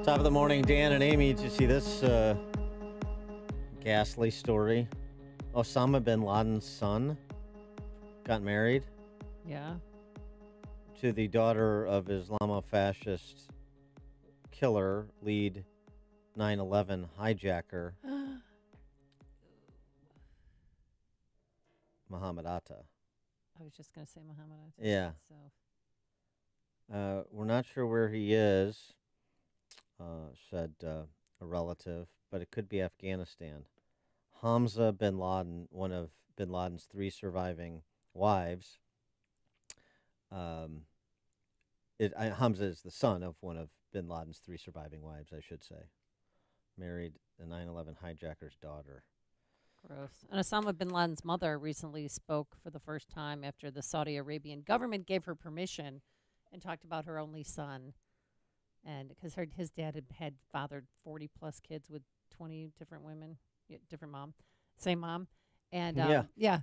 Top of the morning, Dan and Amy. Did you see this ghastly story? Osama bin Laden's son got married Yeah. to the daughter of Islamofascist killer, lead 9/11 hijacker, Muhammad Atta. I was just going to say Muhammad. Yeah. So. We're not sure where he is, said a relative, but it could be Afghanistan. Hamza bin Laden, one of bin Laden's 3 surviving wives. Hamza is the son of one of bin Laden's 3 surviving wives, I should say. Married the 9/11 hijacker's daughter. Gross. And Osama bin Laden's mother recently spoke for the first time after the Saudi Arabian government gave her permission and talked about her only son. And because his dad had fathered 40 plus kids with 20 different women, different mom, same mom. And yeah.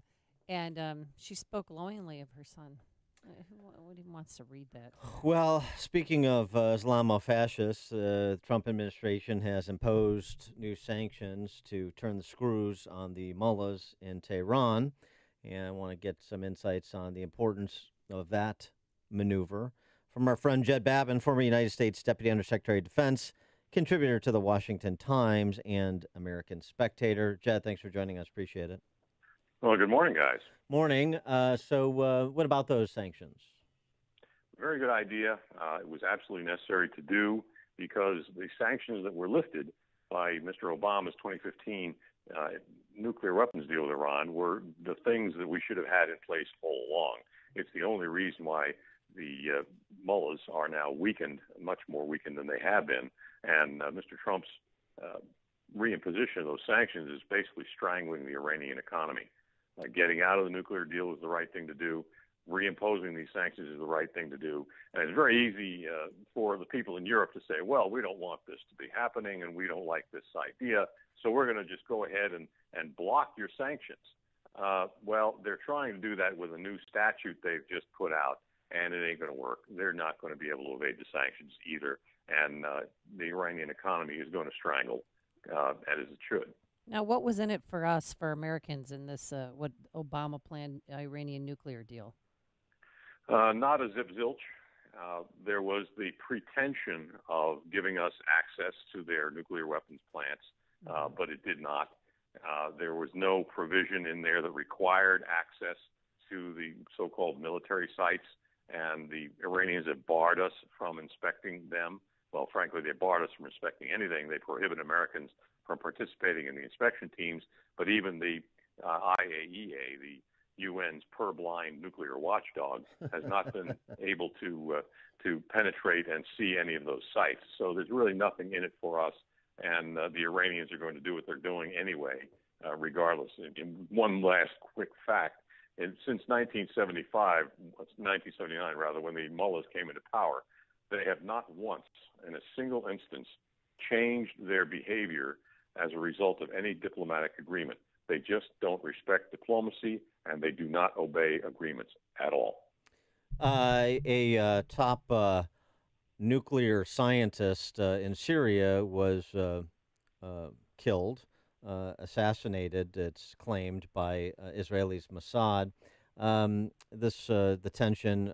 And she spoke glowingly of her son. Who even wants to read that? Well, speaking of Islamofascists, the Trump administration has imposed new sanctions to turn the screws on the mullahs in Tehran. And I want to get some insights on the importance of that maneuver from our friend Jed Babbin, former United States Deputy Undersecretary of Defense, contributor to the Washington Times and American Spectator. Jed, thanks for joining us. Appreciate it. Well, good morning, guys. Morning. So what about those sanctions? Very good idea. It was absolutely necessary to do because the sanctions that were lifted by Mr. Obama's 2015 nuclear weapons deal with Iran were the things that we should have had in place all along. It's the only reason why the mullahs are now weakened, much more weakened than they have been. And Mr. Trump's reimposition of those sanctions is basically strangling the Iranian economy. Getting out of the nuclear deal is the right thing to do. Reimposing these sanctions is the right thing to do. And it's very easy for the people in Europe to say, well, we don't want this to be happening and we don't like this idea, so we're going to just go ahead and block your sanctions. Well, they're trying to do that with a new statute they've just put out, and it ain't going to work. They're not going to be able to evade the sanctions either, and the Iranian economy is going to strangle, as it should. Now, what was in it for us, for Americans, in this what Obama planned Iranian nuclear deal? Not a zip zilch. There was the pretension of giving us access to their nuclear weapons plants, but it did not. There was no provision in there that required access to the so-called military sites, and the Iranians have barred us from inspecting them. Well, frankly, they barred us from inspecting anything. They prohibit Americans from participating in the inspection teams, but even the IAEA, the UN's purblind nuclear watchdog, has not been able to penetrate and see any of those sites. So there's really nothing in it for us, and the Iranians are going to do what they're doing anyway, regardless. And one last quick fact: since 1979 rather, when the mullahs came into power, they have not once, in a single instance, changed their behavior as a result of any diplomatic agreement. They just don't respect diplomacy, and they do not obey agreements at all. A top nuclear scientist in Syria was killed, assassinated, it's claimed, by Israelis Mossad. The tension,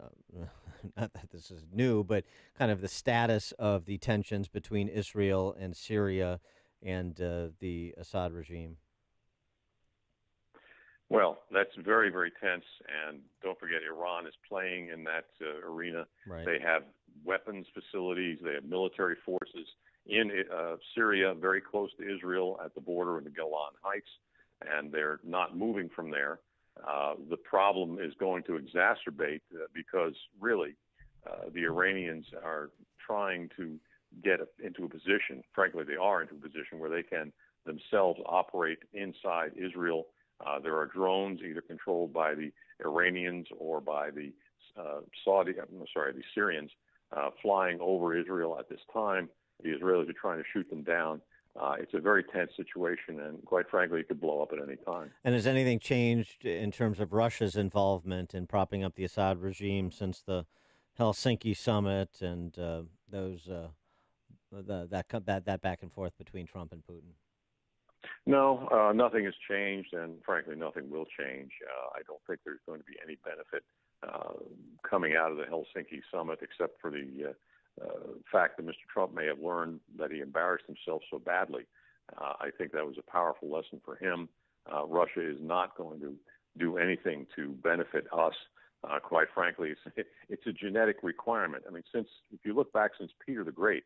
not that this is new, but kind of the status of the tensions between Israel and Syria and the Assad regime. Well, that's very, very tense, and don't forget Iran is playing in that arena. Right. They have weapons facilities, they have military forces in Syria, very close to Israel at the border of the Golan Heights, and they're not moving from there. The problem is going to exacerbate because really the Iranians are trying to get into a position, frankly they are into a position where they can themselves operate inside Israel. There are drones either controlled by the Iranians or by the Syrians flying over Israel at this time. The Israelis are trying to shoot them down. It's a very tense situation, and quite frankly, it could blow up at any time. And has anything changed in terms of Russia's involvement in propping up the Assad regime since the Helsinki summit and those that back and forth between Trump and Putin? No, nothing has changed, and frankly, nothing will change. I don't think there's going to be any benefit coming out of the Helsinki summit, except for the fact that Mr. Trump may have learned that he embarrassed himself so badly. I think that was a powerful lesson for him. Russia is not going to do anything to benefit us. Quite frankly, it's a genetic requirement. I mean, if you look back since Peter the Great,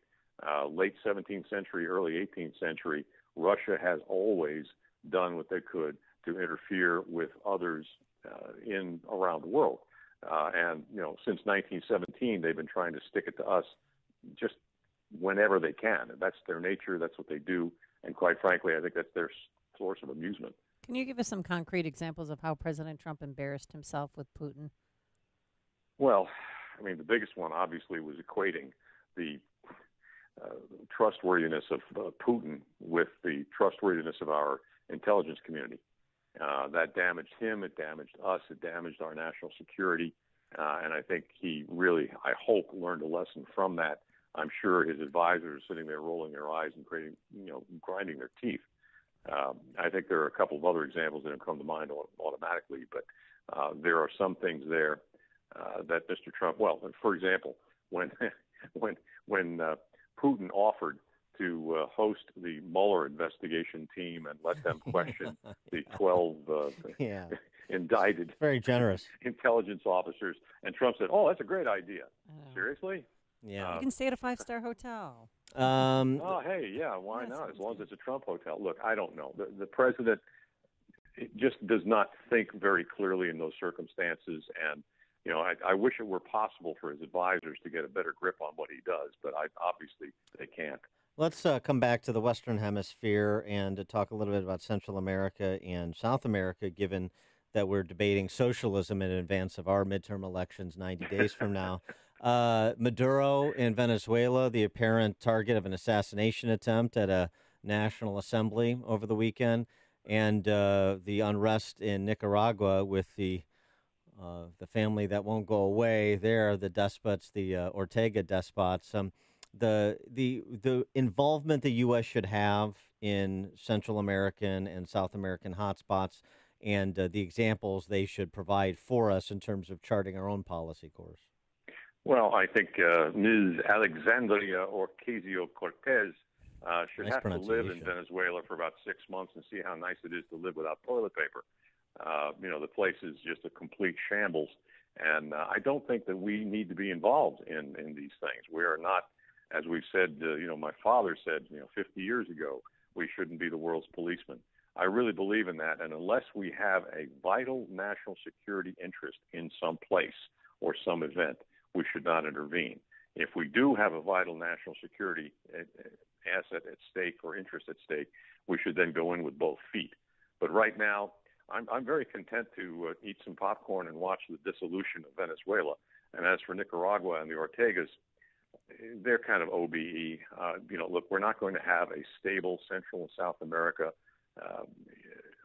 late 17th century, early 18th century, Russia has always done what they could to interfere with others around the world. And since 1917, they've been trying to stick it to us just whenever they can. That's their nature. That's what they do. And quite frankly, I think that's their source of amusement. Can you give us some concrete examples of how President Trump embarrassed himself with Putin? Well, I mean, the biggest one obviously was equating the trustworthiness of Putin with the trustworthiness of our intelligence community. That damaged him, it damaged us, it damaged our national security, and I think he really, I hope, learned a lesson from that. I'm sure his advisors are sitting there rolling their eyes and grinding their teeth. I think there are a couple of other examples that have come to mind automatically, but there are some things there that Mr. Trump, well, for example, when Putin offered to host the Mueller investigation team and let them question the 12 indicted very generous intelligence officers, and Trump said, "Oh, that's a great idea." Seriously? Yeah. You can stay at a 5-star hotel. Hey, yeah, why not? As long as it's a Trump hotel. Look, I don't know. The president just does not think very clearly in those circumstances, and I wish it were possible for his advisors to get a better grip on what he does, but obviously they can't. Let's come back to the Western Hemisphere and to talk a little bit about Central America and South America, given that we're debating socialism in advance of our midterm elections 90 days from now. Maduro in Venezuela, the apparent target of an assassination attempt at a national assembly over the weekend, and the unrest in Nicaragua with the family that won't go away there, the despots, the Ortega despots. The involvement the U.S. should have in Central American and South American hotspots, and the examples they should provide for us in terms of charting our own policy course. Well, I think Ms. Alexandria Ocasio-Cortez should have to live in Venezuela for about 6 months and see how nice it is to live without toilet paper. The place is just a complete shambles, and I don't think that we need to be involved in these things. We are not, as we've said, my father said, 50 years ago, we shouldn't be the world's policeman. I really believe in that, and unless we have a vital national security interest in some place or some event, we should not intervene. If we do have a vital national security asset at stake or interest at stake, we should then go in with both feet. But right now, I'm very content to eat some popcorn and watch the dissolution of Venezuela. And as for Nicaragua and the Ortegas, they're kind of OBE. Look, we're not going to have a stable Central and South America,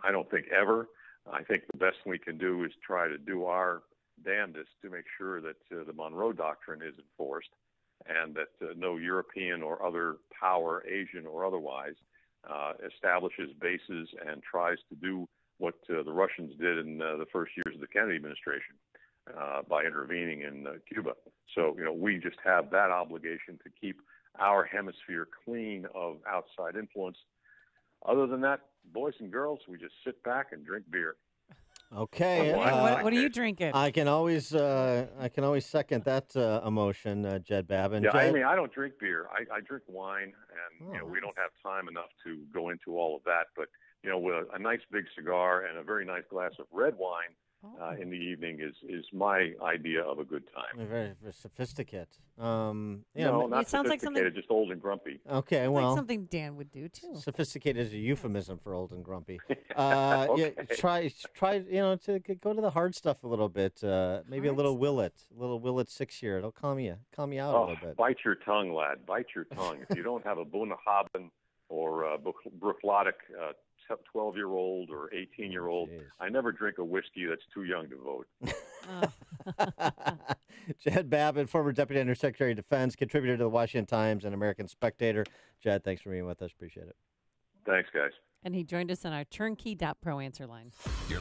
I don't think ever. I think the best we can do is try to do our damnedest to make sure that the Monroe Doctrine is enforced and that no European or other power, Asian or otherwise, establishes bases and tries to do what the Russians did in the first years of the Kennedy administration by intervening in Cuba. So, we just have that obligation to keep our hemisphere clean of outside influence. Other than that, boys and girls, we just sit back and drink beer. Okay. What are you drinking? I can always second that emotion, Jed Babbin. Yeah, Jed? I don't drink beer. I drink wine, and we don't have time enough to go into all of that. But with a nice big cigar and a very nice glass of red wine in the evening is my idea of a good time. Very, very sophisticated. No, It not sounds like sophisticated, just old and grumpy. Okay, Sounds well, like something Dan would do too. sophisticated is a euphemism for old and grumpy. Okay. Yeah, try, to go to the hard stuff a little bit. Maybe a little Willet 6 year. It'll calm you out a little bit. Bite your tongue, lad. Bite your tongue. If you don't have a Bunnahabhain or Bruichladdich 12-year-old or 18-year-old, I never drink a whiskey that's too young to vote. Jed Babbin, former Deputy Undersecretary of Defense, contributor to the Washington Times and American Spectator. Jed, thanks for being with us. Appreciate it. Thanks, guys. And he joined us on our turnkey.pro answer line.